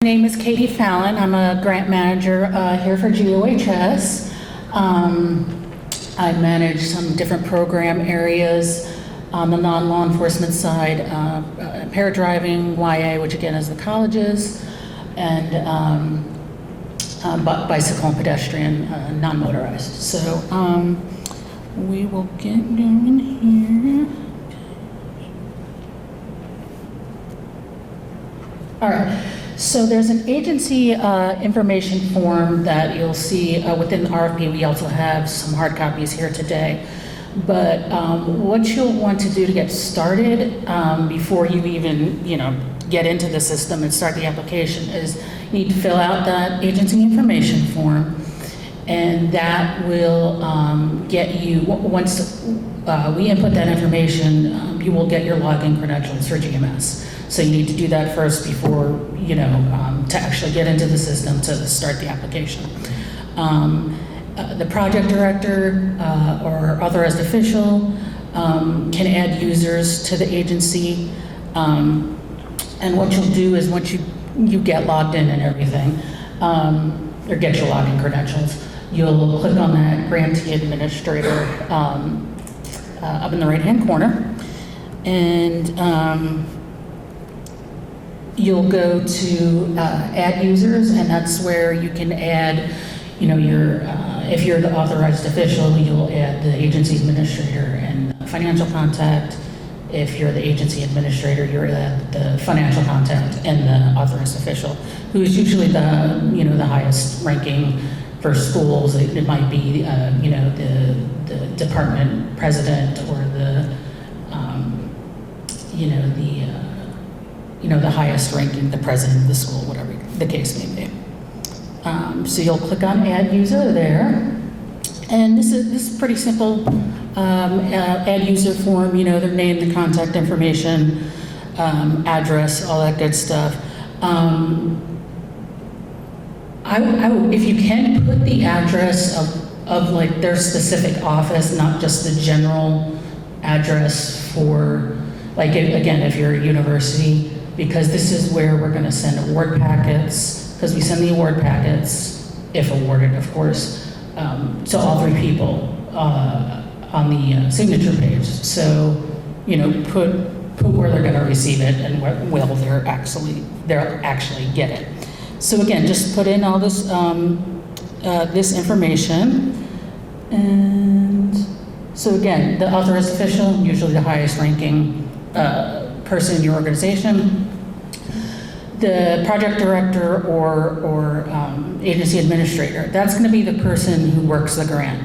My name is Katie Fallon. I'm a grant manager here for GOHS. I manage some different program areas on the non-law enforcement side, paradriving, YA, which again is the colleges, and bicycle and pedestrian, non-motorized. So we will get going here. All right. So there's an agency information form that you'll see within the RFP. We also have some hard copies here today. But what you'll want to do to get started before you even, get into the system and start the application is you need to fill out that agency information form, and that will get you, once we input that information, you will get your login credentials for GMS. So you need to do that first before, to actually get into the system to start the application. The project director or authorized official can add users to the agency. And what you'll do is once you get logged in and everything, or get your login credentials, you'll click on that grantee administrator up in the right-hand corner. And you'll go to add users, and that's where you can add, your, if you're the authorized official, you'll add the agency administrator and financial contact. If you're the agency administrator, you're the financial contact and the authorized official, who is usually the, the highest ranking for schools. It might be, the department president or the, the highest ranking, the president of the school, whatever the case may be. So you'll click on Add User there, and this is pretty simple. Add user form, their name, the contact information, address, all that good stuff. If you can put the address of like their specific office, not just the general address for, like, again, if you're a university, because this is where we're going to send award packets, because we send the award packets, if awarded, of course, to all three people on the signature page. So, put where they're going to receive it and where they'll actually get it. So again, just put in all this this information, and so again, the authorized official, usually the highest ranking person in your organization, the project director or agency administrator. That's going to be the person who works the grant.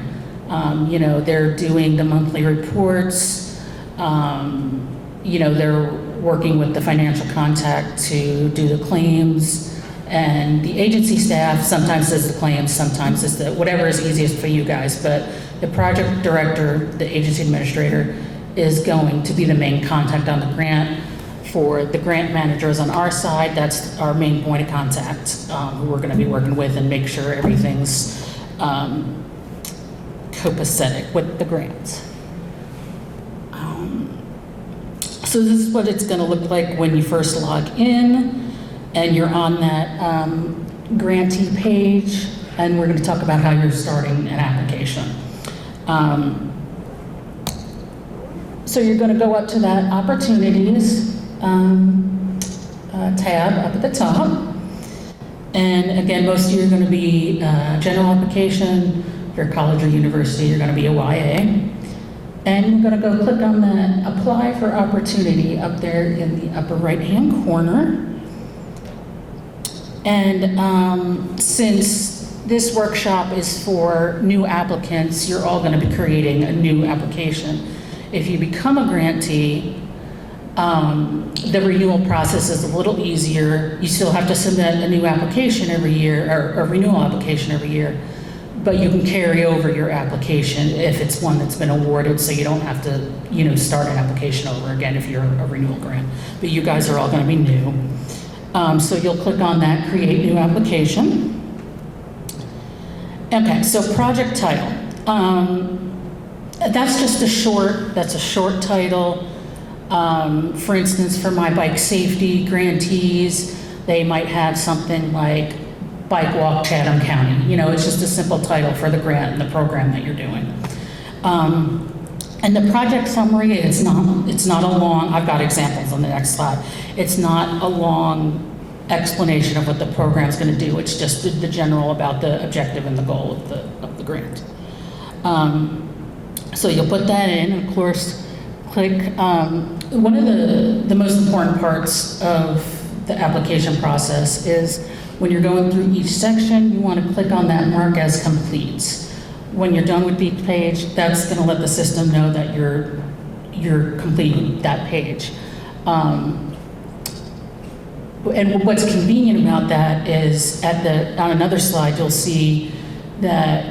They're doing the monthly reports. They're working with the financial contact to do the claims, and the agency staff sometimes does the claims, sometimes does the whatever is easiest for you guys. But the project director, the agency administrator, is going to be the main contact on the grant. For the grant managers on our side, that's our main point of contact, who we're going to be working with and make sure everything's copacetic with the grant. So this is what it's going to look like when you first log in and you're on that grantee page, and we're going to talk about how you're starting an application. So you're going to go up to that opportunities tab up at the top, and again, most of you are going to be general application. If you're a college or university, you're going to be a YA. And you're going to go click on that Apply for Opportunity up there in the upper right-hand corner. And since this workshop is for new applicants, you're all going to be creating a new application. If you become a grantee, the renewal process is a little easier. You still have to submit a new application every year, or a renewal application every year. But you can carry over your application if it's one that's been awarded, so you don't have to, start an application over again if you're a renewal grant. But you guys are all going to be new. So you'll click on that Create New Application. Okay, so project title. That's just a short title. For instance, for my bike safety grantees, they might have something like Bike Walk Chatham County. You know, it's just a simple title for the grant and the program that you're doing. And the project summary, it's not a long, I've got examples on the next slide. It's not a long explanation of what the program's going to do. It's just the general about the objective and the goal of the grant. So you'll put that in, of course, click. One of the most important parts of the application process is when you're going through each section, you want to click on that mark as complete. When you're done with each page, that's going to let the system know that you're completing that page. And what's convenient about that is on another slide, you'll see that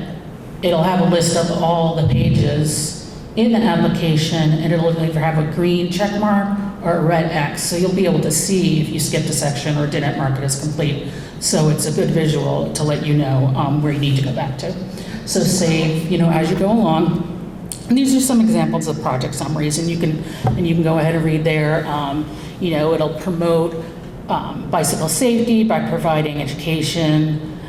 it'll have a list of all the pages in the application, and it'll either have a green check mark or a red X. So you'll be able to see if you skipped a section or didn't mark it as complete. So it's a good visual to let you know where you need to go back to. So save, as you go along. And these are some examples of project summaries, and you can go ahead and read there. It'll promote bicycle safety by providing education,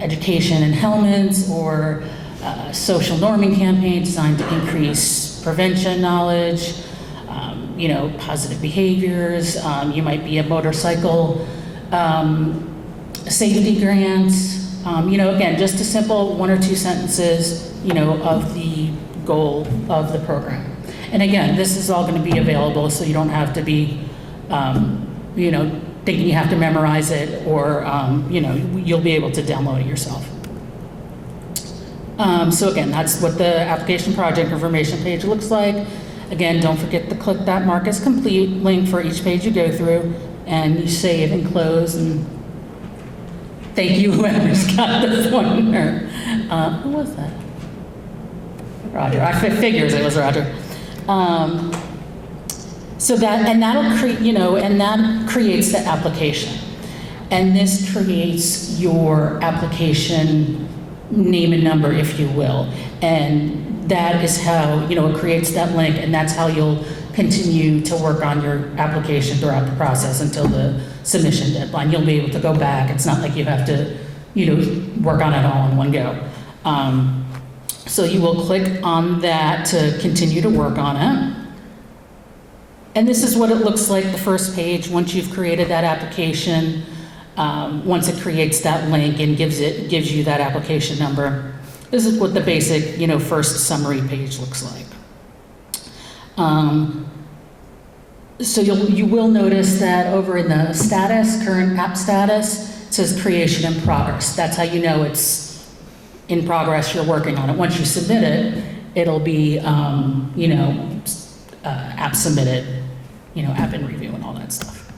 education and helmets, or social norming campaign designed to increase prevention knowledge, positive behaviors. You might be a motorcycle safety grant. Again, just a simple 1 or 2 sentences, of the goal of the program. And again, this is all going to be available, so you don't have to be, thinking you have to memorize it, or, you'll be able to download it yourself. So again, that's what the application project information page looks like. Again, don't forget to click that mark as complete link for each page you go through, and you save and close, and thank you whoever's got the pointer. Who was that? Roger. I figures it was Roger. So that'll create, and that creates the application. And this creates your application name and number, if you will. And that is how, it creates that link, and that's how you'll continue to work on your application throughout the process until the submission deadline. You'll be able to go back. It's not like you have to, work on it all in one go. So you will click on that to continue to work on it. And this is what it looks like, the first page, once you've created that application, once it creates that link and gives you that application number. This is what the basic, first summary page looks like. So you will notice that over in the status, current app status, it says creation in progress. That's how you know it's in progress, you're working on it. Once you submit it, it'll be, app submitted, app in review and all that stuff.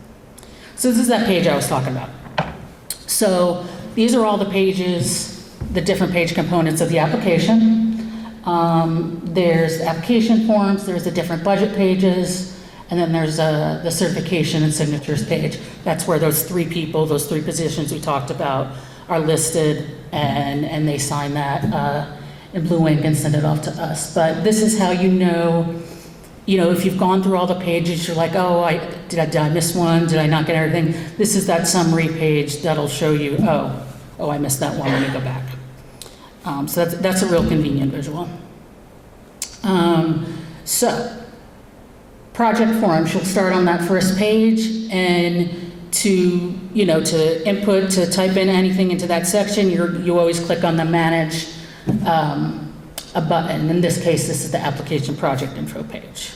So this is that page I was talking about. So these are all the pages, the different page components of the application. There's the application forms, there's the different budget pages, and then there's the certification and signatures page. That's where those 3 people, those 3 positions we talked about are listed, and they sign that in blue ink and send it off to us. But this is how if you've gone through all the pages, you're like, oh, did I miss one? Did I not get everything? This is that summary page that'll show you, oh, I missed that one, let me go back. So that's a real convenient visual. So, project forms, you'll start on that first page, and to input, to type in anything into that section, you always click on the manage a button. In this case, this is the application project info page.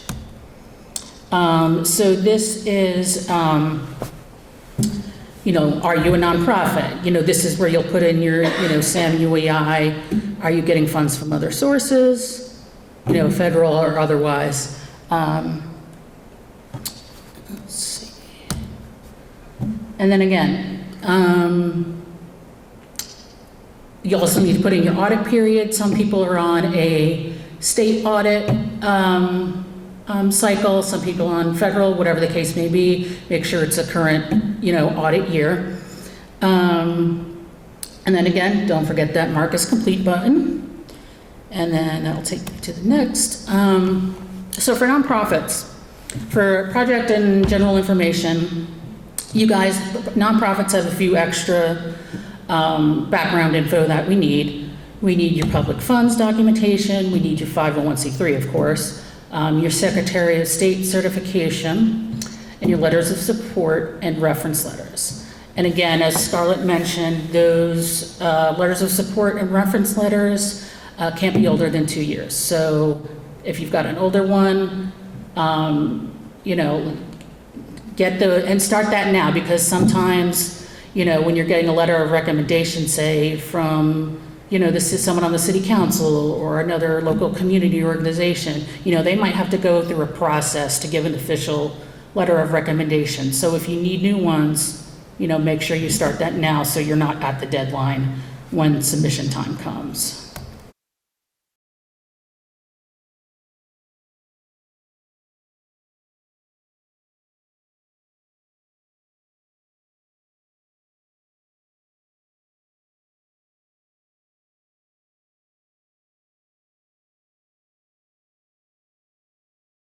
So this is, are you a nonprofit? This is where you'll put in your, SAM UEI. Are you getting funds from other sources, federal or otherwise? Let's see. And then again, you also need to put in your audit period. Some people are on a state audit cycle, some people on federal, whatever the case may be. Make sure it's a current, audit year. And then again, don't forget that mark as complete button. And then that'll take you to the next. So for nonprofits, For project and general information, you guys, nonprofits have a few extra background info that we need. We need your public funds documentation, we need your 501c3, of course, your Secretary of State certification, and your letters of support and reference letters. And again, as Scarlett mentioned, those letters of support and reference letters can't be older than 2 years. So if you've got an older one, you know, and start that now, because sometimes, you know, when you're getting a letter of recommendation, say from, you know, this is someone on the city council or another local community organization, you know, they might have to go through a process to give an official letter of recommendation. So if you need new ones, you know, make sure you start that now so you're not at the deadline when submission time comes.